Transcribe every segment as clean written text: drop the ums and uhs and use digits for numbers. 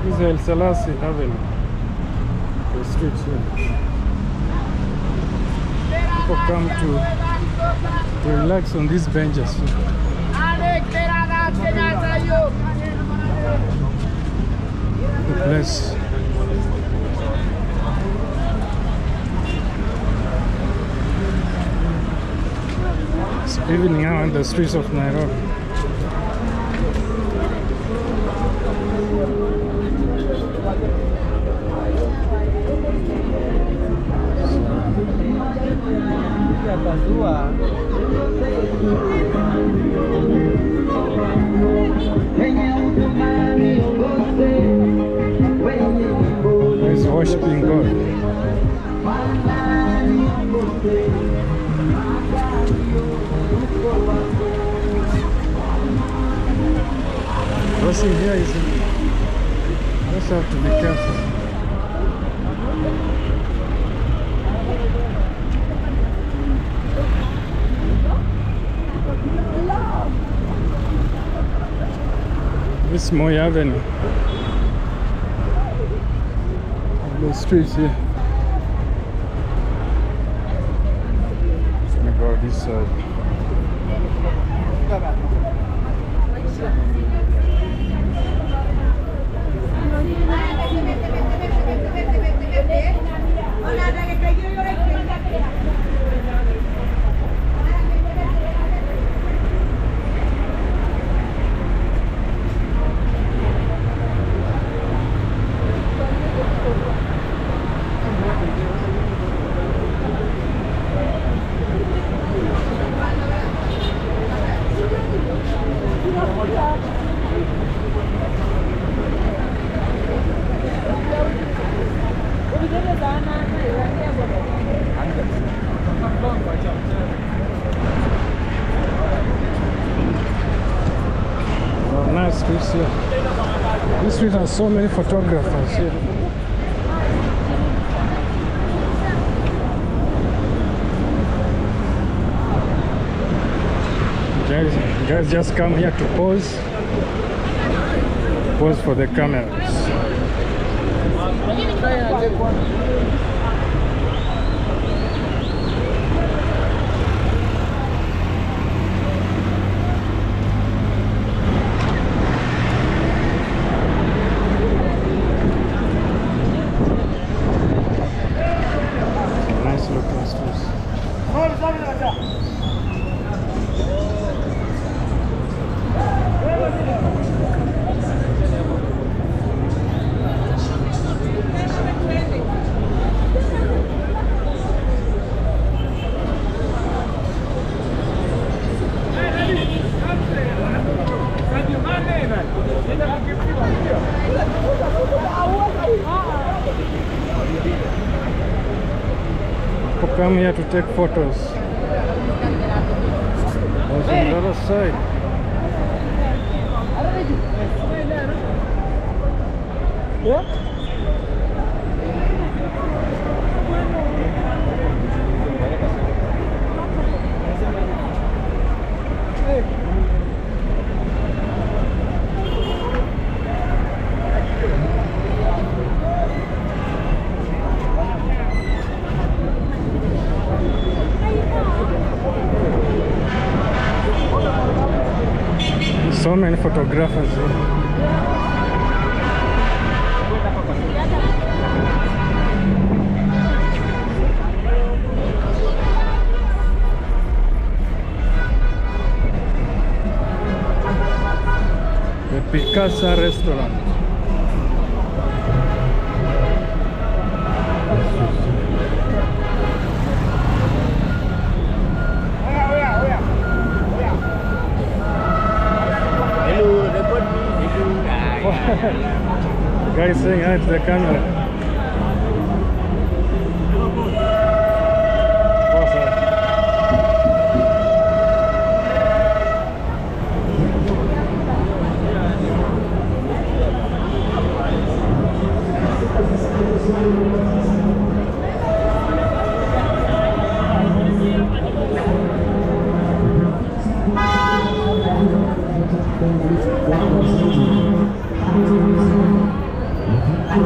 This is El Selassie Avenue. The streets here. People come to relax on these benches. The place. It's evening now on the streets of Nairobi. He's worshiping God. Crossing here is just have to be careful. This is Moi Avenue. The streets here. Just gonna go this side. Oh, nice streets here. This street has so many photographers here. Guys just come here to pose for the cameras. Nice looking streets. People come here to take photos. Also on the other side. Yeah? So many photographers here. The Picasa restaurant. Guys saying hi to the camera. It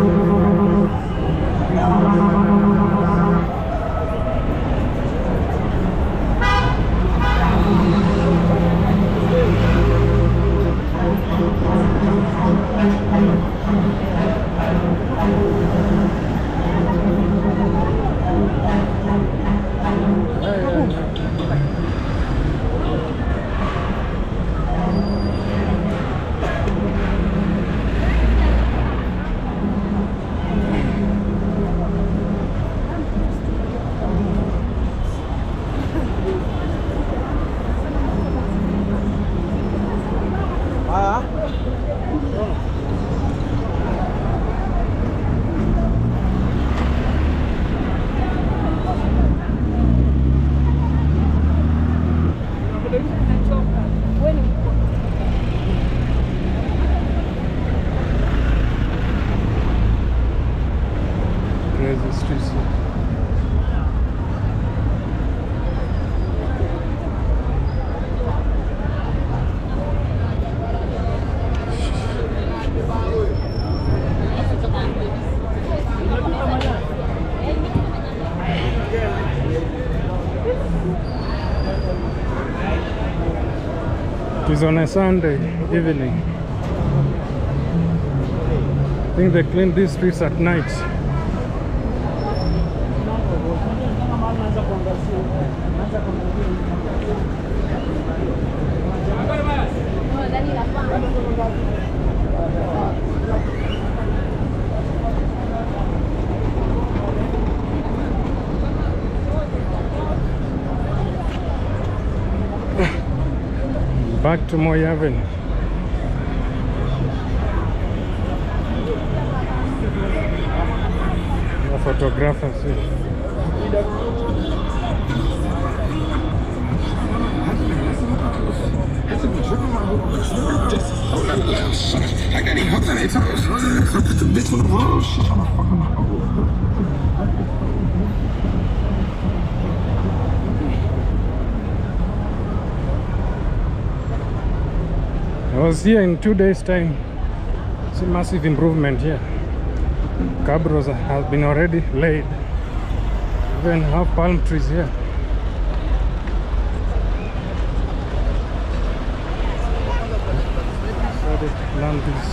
is on a Sunday evening. I think they clean these streets at night. Back to Moi Avenue. The photographers here. I got these hooks on their toes. The bitch on the road. She trying to fuck him up. I was here in 2 days' time. It's a massive improvement here. Cabros has been already laid. Even have palm trees here. So they plant this.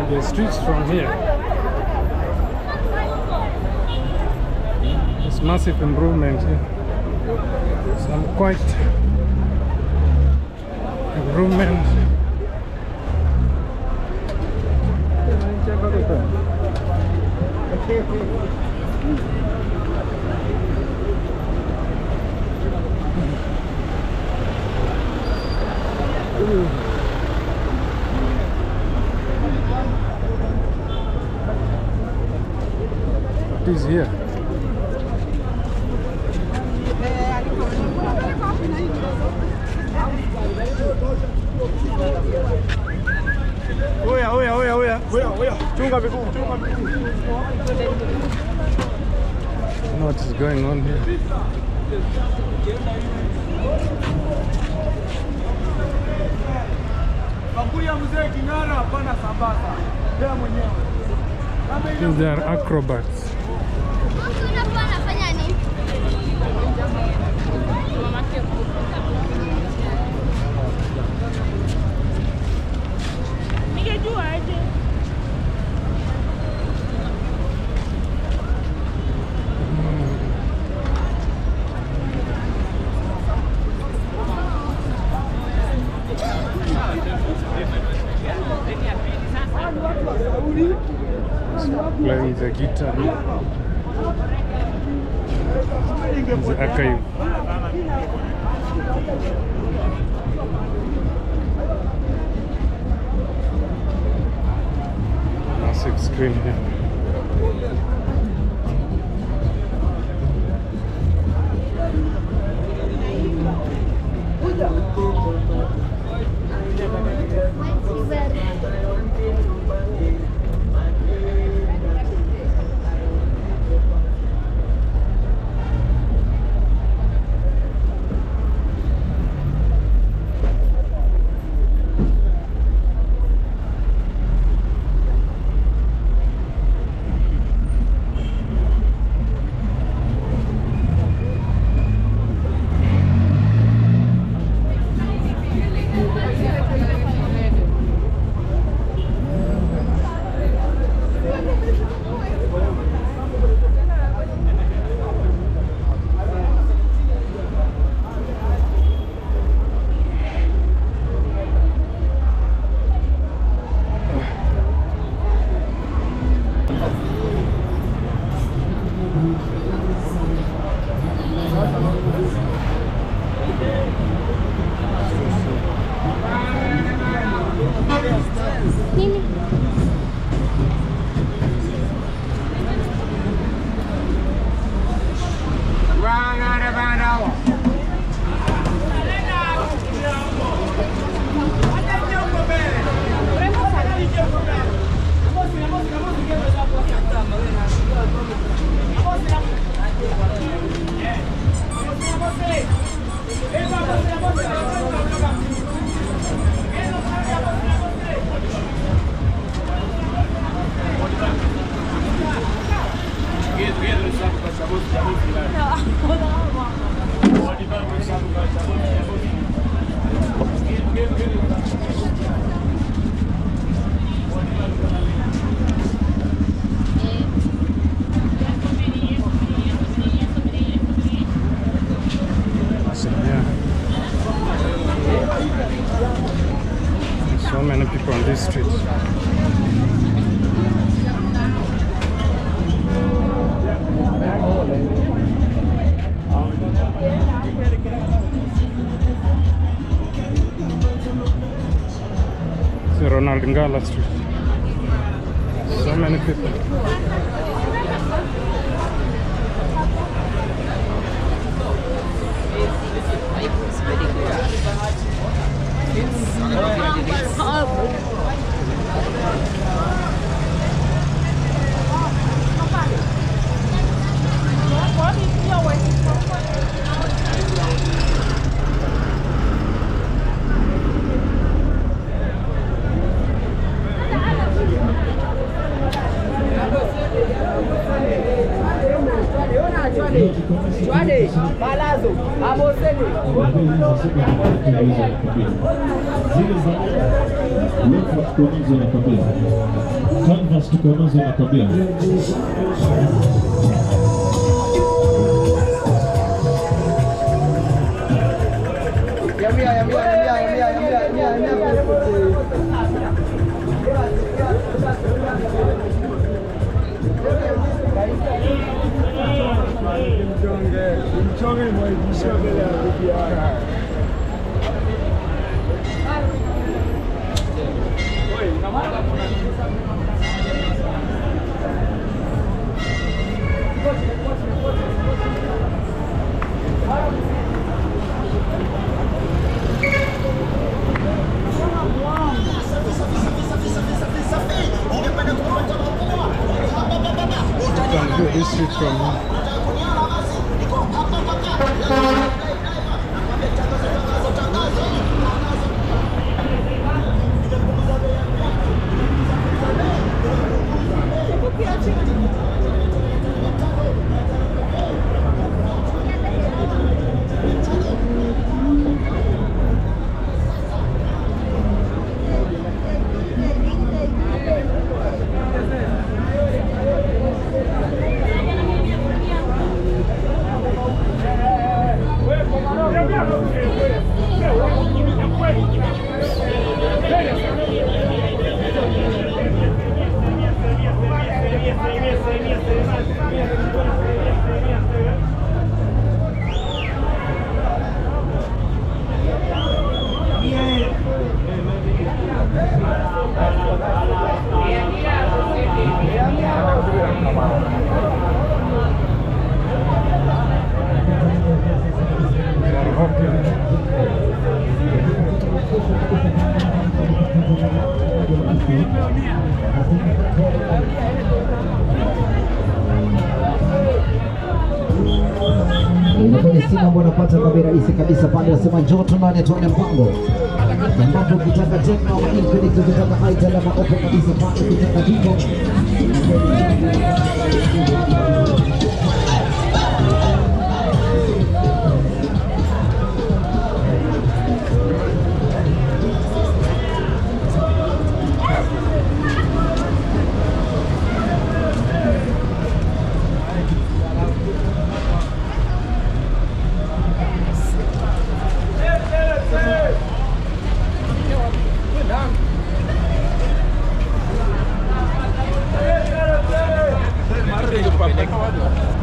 The streets from here. It's massive improvement here. Some quite improvement. What is here? Oya. Chunga miguu. I don't know what is going on here. These are acrobats. Playing the guitar. The archive. Massive screen here. So many people on this street. It's Ronald Ngala Street. So many people. Canvas tukaona zinakabia. This street from here. si mambo unapata kwa bei rahisi kabisa pale, nasema njoo tunaone tuone mpango. Ambapo ukitaka Tecno ama Infinix, ukitaka Itel ama Oppo kabisa pale, ukitaka Vivo. Marre,